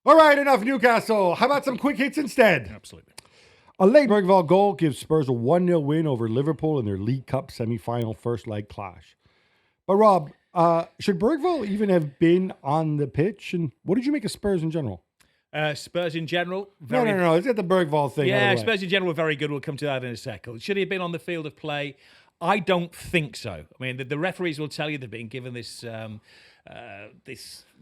All right, enough Newcastle. How about some quick hits instead? Absolutely. A late Bergvall goal gives Spurs a 1-0 win over Liverpool in their League Cup semi-final first leg clash. But Rob, should Bergvall even have been on the pitch? And what did you make of Spurs in general? Spurs in general? No. Let's get the Bergvall thing out of the way. Spurs in general were very good. We'll come to that in a second. Should he have been on the field of play? I don't think so. I mean, the referees will tell you they've been given this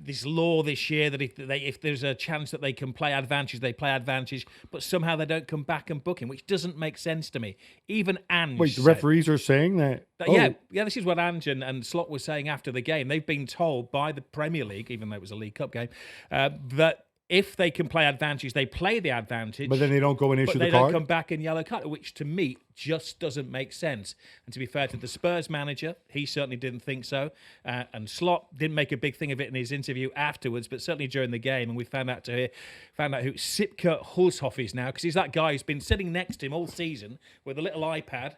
this law this year that if there's a chance that they can play advantage, they play advantage, but somehow they don't come back and book him, which doesn't make sense to me. Even Ange. Wait, the referees are saying that? Yeah, this is what Ange and Slot were saying after the game. They've been told by the Premier League, even though it was a League Cup game, that if they can play advantage, they play the advantage. But then they don't go and issue the card? But they don't come back and yellow card, which to me just doesn't make sense. And to be fair to the Spurs manager, he certainly didn't think so. And Slot didn't make a big thing of it in his interview afterwards, but certainly during the game. And we found out who Sipke Hulshoff is now, because he's that guy who's been sitting next to him all season with a little iPad.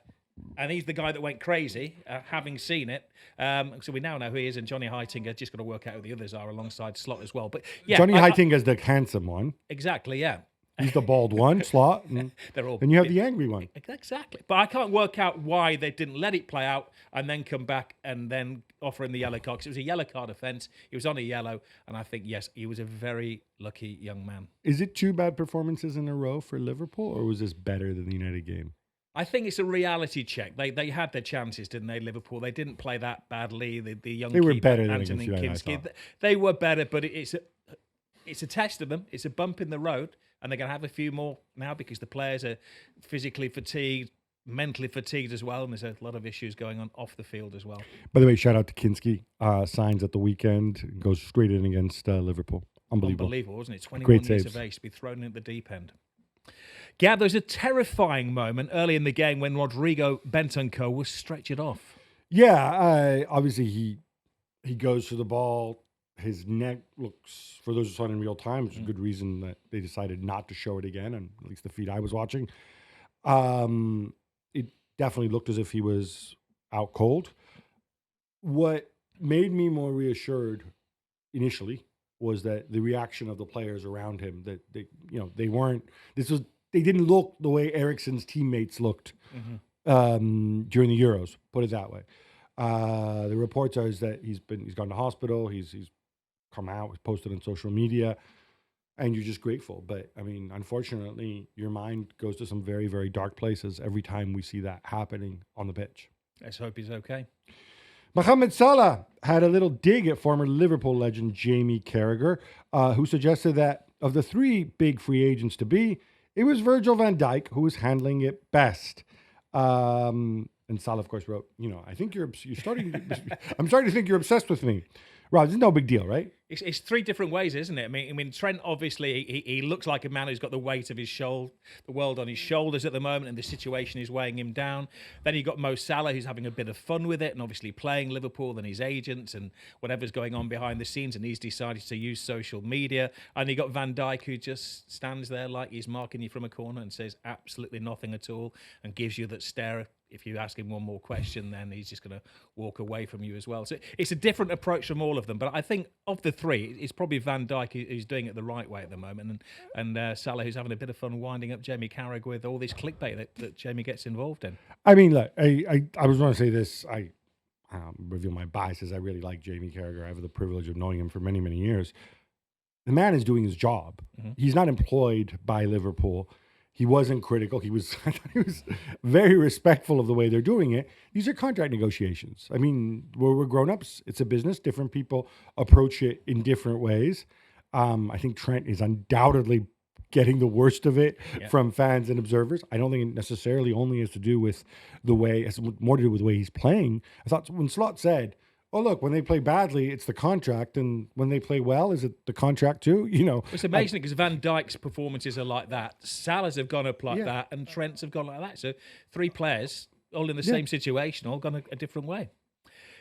And he's the guy that went crazy, having seen it. So we now know who he is, and Johnny Heitinga. Just got to work out who the others are alongside Slot as well. But yeah, Johnny Heitinga's the handsome one. Exactly, yeah. He's the bald one, Slot. And, They're all. And you have the angry one. Exactly. But I can't work out why they didn't let it play out and then come back and then offer him the yellow card. Because it was a yellow card offence. He was on a yellow. And I think, yes, he was a very lucky young man. Is it 2 bad performances in a row for Liverpool, or was this better than the United game? I think it's a reality check. They had their chances, didn't they, Liverpool? They didn't play that badly. The young they were keeper, better than Anthony Kinski. They were better, but it's a test of them. It's a bump in the road, and they're going to have a few more now because the players are physically fatigued, mentally fatigued as well, and there's a lot of issues going on off the field as well. By the way, shout out to Kinski. Signs at the weekend, goes straight in against Liverpool. Unbelievable, wasn't it? 21 years of age to be thrown in at the deep end. Gab, there's a terrifying moment early in the game when Rodrigo Bentancur was stretchered off. Yeah, obviously he goes to the ball. His neck looks, for those who saw it in real time, which is a good reason that they decided not to show it again, and at least the feed I was watching. It definitely looked as if he was out cold. What made me more reassured initially was that the reaction of the players around him, that they didn't look the way Eriksen's teammates looked during the Euros. Put it that way. The reports are that he's gone to hospital. He's come out. He's posted on social media, and you're just grateful. But I mean, unfortunately, your mind goes to some very, very dark places every time we see that happening on the pitch. Let's hope he's okay. Mohamed Salah had a little dig at former Liverpool legend Jamie Carragher, who suggested that of the 3 big free agents to be, it was Virgil van Dijk who was handling it best. And Salah, of course, wrote, I think you're starting. I'm starting to think you're obsessed with me. Rob, this is no big deal, right? It's 3 different ways, isn't it? I mean, Trent obviously he looks like a man who's got the weight of the world on his shoulders at the moment, and the situation is weighing him down. Then you got Mo Salah, who's having a bit of fun with it, and obviously playing Liverpool and his agents and whatever's going on behind the scenes, and he's decided to use social media. And you got Van Dijk, who just stands there like he's marking you from a corner and says absolutely nothing at all, and gives you that stare. If you ask him one more question, then he's just going to walk away from you as well. So it's a different approach from all of them. But I think of the 3, it's probably Van Dijk who's doing it the right way at the moment, and Salah who's having a bit of fun winding up Jamie Carragher with all this clickbait that Jamie gets involved in. I mean, look, I was going to say this. I reveal my biases. I really like Jamie Carragher. I have the privilege of knowing him for many, many years. The man is doing his job. Mm-hmm. He's not employed by Liverpool. He wasn't critical. I thought he was very respectful of the way they're doing it. These are contract negotiations. I mean, we're grown-ups. It's a business. Different people approach it in different ways. I think Trent is undoubtedly getting the worst of it from fans and observers. I don't think it necessarily only has to do with it has more to do with the way he's playing. I thought when Slot said, oh, look, when they play badly, it's the contract. And when they play well, is it the contract too? It's amazing because Van Dijk's performances are like that. Salah's have gone up like that, and Trent's have gone like that. So 3 players, all in the same situation, all gone a different way.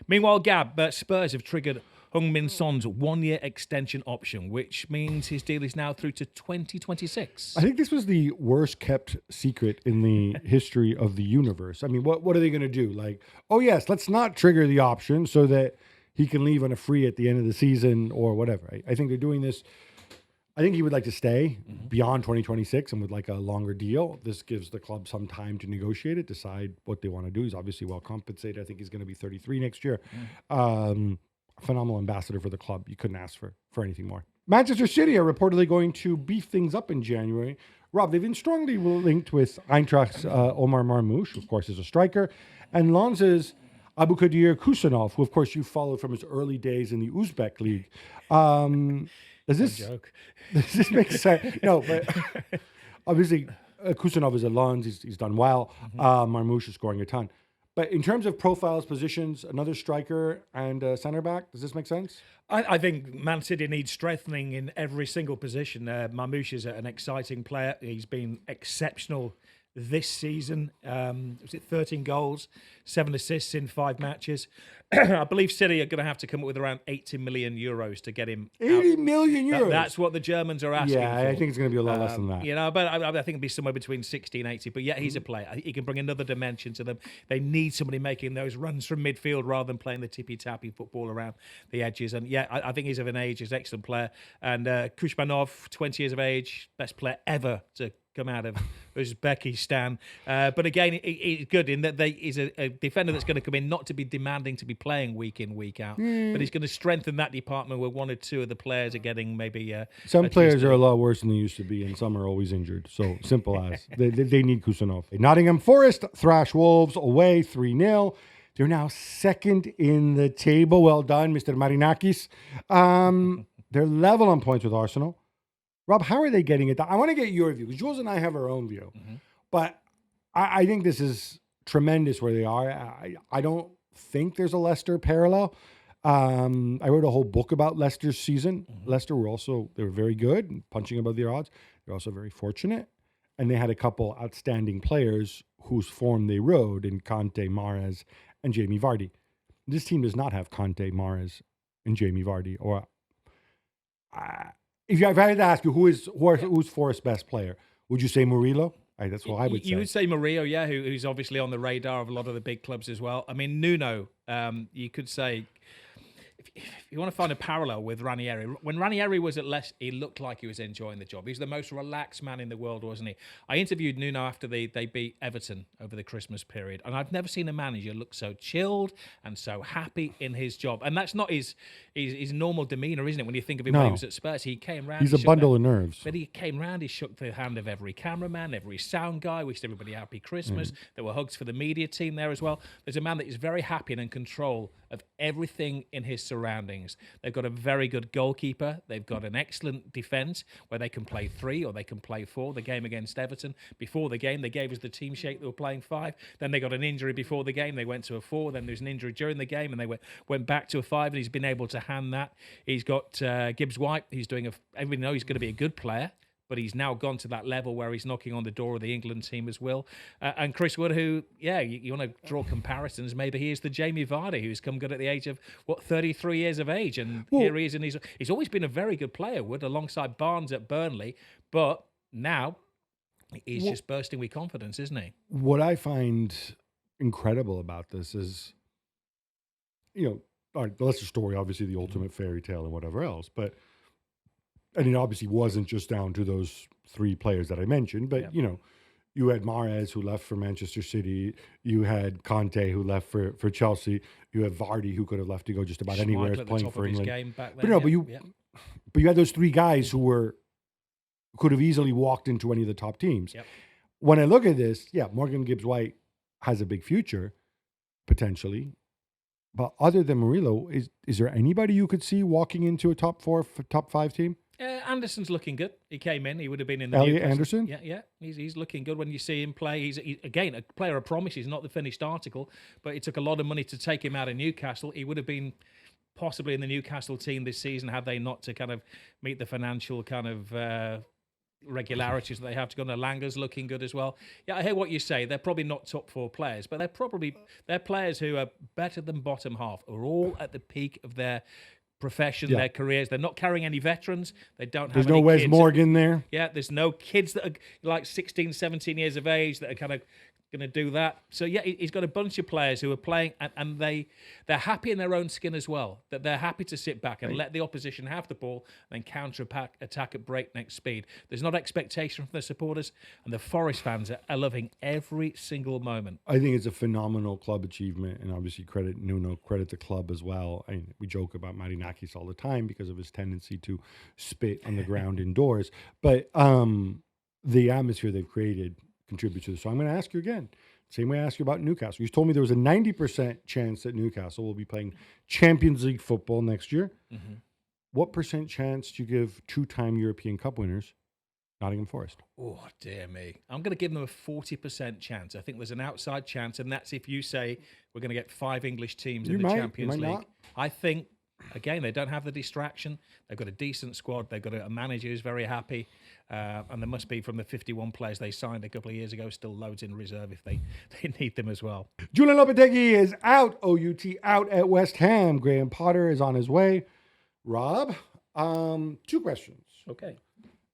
Meanwhile, Gab, Spurs have triggered Heung-min Son's 1-year extension option, which means his deal is now through to 2026. I think this was the worst kept secret in the history of the universe. I mean, what are they going to do? Like, oh yes, let's not trigger the option so that he can leave on a free at the end of the season or whatever. I think they're doing this I think he would like to stay beyond 2026 and with like a longer deal. This gives the club some time to negotiate it, decide what they want to do. He's obviously well compensated. I think he's going to be 33 next year. Phenomenal ambassador for the club. You couldn't ask for anything more. Manchester City are reportedly going to beef things up in January. Rob, they've been strongly linked with Eintracht's Omar Marmoush, who of course is a striker, and Lens's Aboukadir Kusanov, who of course you followed from his early days in the Uzbek League. Does this make sense? No, but obviously Kusanov is a Lens. He's done well. Marmoush is scoring a ton. But in terms of profiles, positions, another striker and center back, does this make sense? I think Man City needs strengthening in every single position. Marmoush is an exciting player. He's been exceptional this season. Was it 13 goals, 7 assists in 5 matches? I believe City are going to have to come up with around 80 million euros to get him 80 million euros? That's what the Germans are asking for. I think it's going to be a lot less than that. You know, but I think it'll be somewhere between 60 and 80. But yeah, he's a player. He can bring another dimension to them. They need somebody making those runs from midfield rather than playing the tippy-tappy football around the edges. And yeah, I think he's of an age. He's an excellent player. And Kushmanov, 20 years of age, best player ever to come out of Uzbekistan. But again, he's good in that he's a defender that's going to come in not to be demanding to be playing week in, week out, but he's going to strengthen that department where 1 or 2 of the players are getting maybe... some players are a lot worse than they used to be, and some are always injured. So simple as. They need Kusanov. Nottingham Forest thrash Wolves away 3-0. They're now second in the table. Well done, Mr. Marinakis. They're level on points with Arsenal. Rob, how are they getting it done? I want to get your view, because Jules and I have our own view. But I think this is tremendous where they are. I don't think there's a Leicester parallel. I wrote a whole book about Leicester's season. Leicester they were very good, punching above their odds. They're also very fortunate. And they had a couple outstanding players whose form they rode in Conte, Mahrez, and Jamie Vardy. This team does not have Conte, Mahrez, and Jamie Vardy. Or if I had to ask you who's Forest's best player, would you say Murillo? That's what I would say. You would say Murillo, yeah, who's obviously on the radar of a lot of the big clubs as well. I mean, Nuno, you could say, if you want to find a parallel with Ranieri, when Ranieri was at Leicester, he looked like he was enjoying the job. He's the most relaxed man in the world, wasn't he? I interviewed Nuno after they beat Everton over the Christmas period, and I've never seen a manager look so chilled and so happy in his job. And that's not his normal demeanour, isn't it? When you think of him when he was at Spurs, he came round. He's a bundle of nerves. But he came round, he shook the hand of every cameraman, every sound guy, wished everybody happy Christmas. There were hugs for the media team there as well. There's a man that is very happy and in control of everything in his surroundings. They've got a very good goalkeeper. They've got an excellent defence where they can play 3 or they can play 4. The game against Everton, before the game, they gave us the team sheet. They were playing 5. Then they got an injury before the game. They went to a 4. Then there's an injury during the game, and they went back to a 5. And he's been able to hand that. He's got Gibbs White. He's doing everybody knows he's going to be a good player, but he's now gone to that level where he's knocking on the door of the England team as well. And Chris Wood, who, you want to draw comparisons, maybe he is the Jamie Vardy who's come good at the age of, 33 years of age. And here he is, and he's always been a very good player, Wood, alongside Barnes at Burnley. But now he's just bursting with confidence, isn't he? What I find incredible about this is, all right, the Leicester story, obviously the ultimate fairy tale and whatever else, but... And it obviously wasn't just down to those 3 players that I mentioned, but, you had Mahrez who left for Manchester City. You had Conte who left for Chelsea. You have Vardy who could have left to go just about anywhere as playing for England. But you had those 3 guys who could have easily walked into any of the top teams. Yep. When I look at this, Morgan Gibbs-White has a big future, potentially. But other than Murillo, is there anybody you could see walking into a top 4, top 5 team? Anderson's looking good. He came in. He would have been in the Elliot Anderson? Yeah. He's looking good when you see him play. He's again, a player of promise. He's not the finished article, but it took a lot of money to take him out of Newcastle. He would have been possibly in the Newcastle team this season had they not to kind of meet the financial kind of regularities that they have to go. Langer's looking good as well. Yeah, I hear what you say. They're probably not top 4 players, but they're players who are better than bottom half, are all at the peak of their profession, their careers. They're not carrying any veterans. They don't have There's any no Wes kids. Morgan there. Yeah, there's no kids that are like 16, 17 years of age that are kind of going to do that. So, yeah, he's got a bunch of players who are playing, and they're happy in their own skin as well, that they're happy to sit back and let the opposition have the ball and then counter-attack at breakneck speed. There's not expectation from the supporters, and the Forest fans are loving every single moment. I think it's a phenomenal club achievement, and obviously credit Nuno, credit the club as well. I mean, we joke about Marinakis all the time because of his tendency to spit on the ground indoors, but the atmosphere they've created contributes to this. So I'm going to ask you again, same way I asked you about Newcastle. You told me there was a 90% chance that Newcastle will be playing Champions League football next year. Mm-hmm. What percent chance do you give two-time European Cup winners Nottingham Forest? Oh, dear me. I'm going to give them a 40% chance. I think there's an outside chance, and that's if you say we're going to get 5 English teams in the Champions League. Not. I think, again, they don't have the distraction. They've got a decent squad. They've got a manager who's very happy. And there must be, from the 51 players they signed a couple of years ago, still loads in reserve if they need them as well. Julian Lopetegui is out, OUT, out at West Ham. Graham Potter is on his way. Rob, 2 questions. Okay.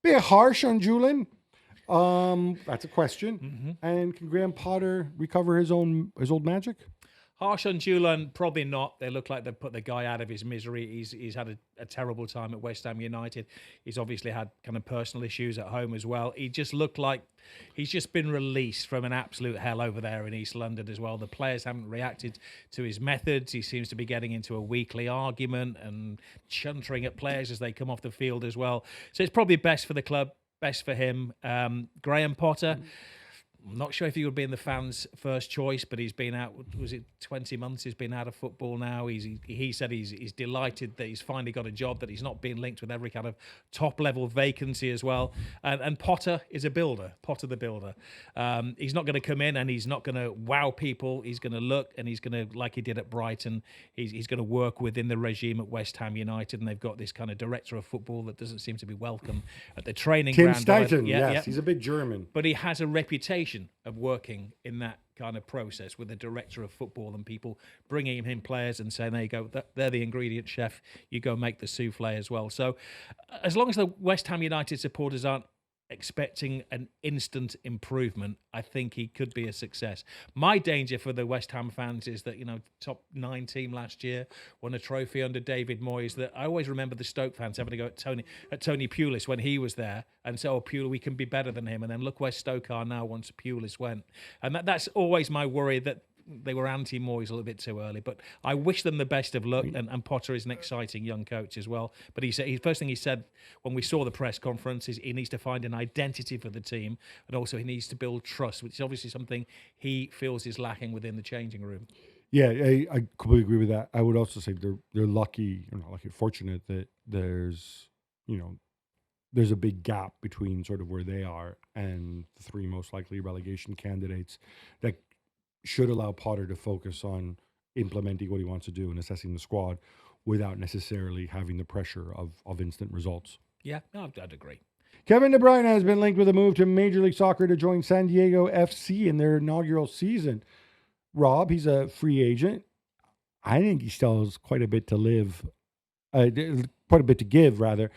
Bit harsh on Julian. That's a question. Mm-hmm. And can Graham Potter recover his old magic? Harsh on Julian, probably not. They look like they've put the guy out of his misery. He's had a terrible time at West Ham United. He's obviously had kind of personal issues at home as well. He just looked like he's just been released from an absolute hell over there in East London as well. The players haven't reacted to his methods. He seems to be getting into a weekly argument and chuntering at players as they come off the field as well. So it's probably best for the club, best for him. Graham Potter. I'm not sure if he would be in the fans' first choice, but he's been out, was it 20 months he's been out of football now? He said he's delighted that he's finally got a job, that he's not being linked with every kind of top-level vacancy as well. And Potter is a builder, Potter the builder. He's not going to come in and he's not going to wow people. He's going to look and he's going to, like he did at Brighton, he's going to work within the regime at West Ham United, and they've got this kind of director of football that doesn't seem to be welcome at the training ground. Tim Stuyten, yes, he's a bit German. But he has a reputation of working in that kind of process with the director of football and people bringing him players and saying, there you go, they're the ingredient chef, you go make the souffle as well. So as long as the West Ham United supporters aren't expecting an instant improvement, I think he could be a success. My danger for the West Ham fans is that, top 9 team last year, won a trophy under David Moyes, that I always remember the Stoke fans having to go at Tony Pulis when he was there and say, Pulis, we can be better than him. And then look where Stoke are now once Pulis went. And that's always my worry, that they were anti-Moyes a little bit too early, but I wish them the best of luck. And Potter is an exciting young coach as well. But first thing he said when we saw the press conference is he needs to find an identity for the team, and also he needs to build trust, which is obviously something he feels is lacking within the changing room. Yeah, I completely agree with that. I would also say they're lucky, fortunate that there's a big gap between sort of where they are and the 3 most likely relegation candidates that should allow Potter to focus on implementing what he wants to do and assessing the squad without necessarily having the pressure of instant results. Yeah, no, I'd agree. Kevin De Bruyne has been linked with a move to Major League Soccer to join San Diego FC in their inaugural season. Rob, he's a free agent. I think he still has quite a bit to give, rather,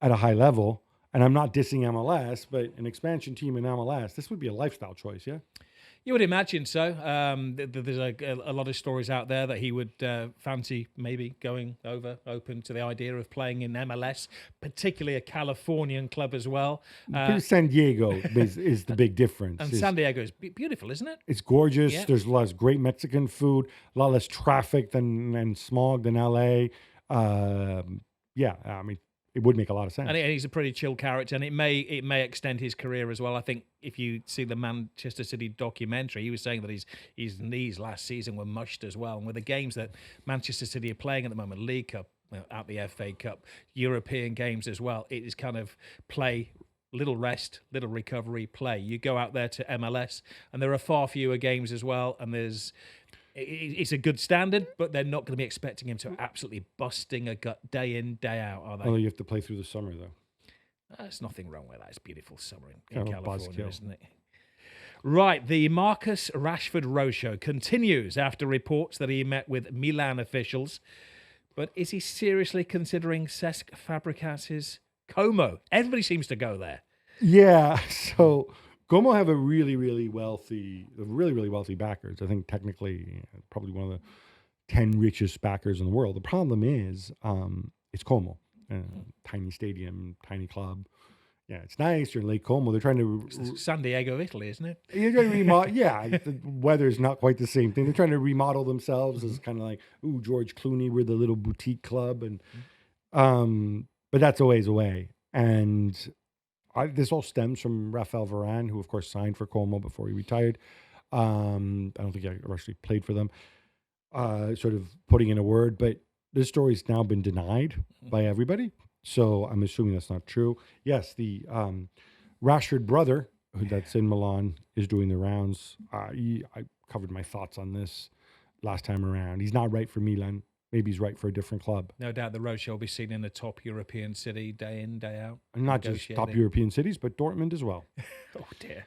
at a high level. And I'm not dissing MLS, but an expansion team in MLS, this would be a lifestyle choice, yeah? You would imagine so. There's a lot of stories out there that he would fancy maybe going open to the idea of playing in MLS, particularly a Californian club as well. San Diego is the big difference. And San Diego is beautiful, isn't it? It's gorgeous. Yeah. There's less great Mexican food, a lot less traffic and smog than LA. It would make a lot of sense. And he's a pretty chill character, and it may extend his career as well. I think if you see the Manchester City documentary, he was saying that his knees last season were mushed as well. And with the games that Manchester City are playing at the moment, League Cup, out the FA Cup, European games as well, it is kind of play, little rest, little recovery, play. You go out there to MLS, and there are far fewer games as well, and it's a good standard, but they're not going to be expecting him to absolutely busting a gut day in, day out, are they? Well, you have to play through the summer, though. There's nothing wrong with that. It's beautiful summer in California, isn't it? Right, the Marcus Rashford roadshow continues after reports that he met with Milan officials. But is he seriously considering Cesc Fabregas's Como? Everybody seems to go there. Yeah, so Como have a really wealthy backers. I think technically probably one of the 10 richest backers in the world. The problem is it's Como, tiny stadium, tiny club. Yeah, it's nice. You're in Lake Como. They're trying to San Diego of Italy, isn't it? You're going to remodel. Yeah, the weather's not quite the same thing. They're trying to remodel themselves as kind of like, ooh, George Clooney, we're the little boutique club, and but that's a ways away. And this all stems from Rafael Varane, who of course signed for Como before he retired. I don't think I actually played for them. Sort of putting in a word, but this story's now been denied by everybody. So I'm assuming that's not true. Yes, the Rashford brother, that's in Milan, is doing the rounds. I covered my thoughts on this last time around. He's not right for Milan. Maybe he's right for a different club. No doubt the Roadshow will be seen in a top European city day in, day out. And not just top European cities, but Dortmund as well. Oh, dear.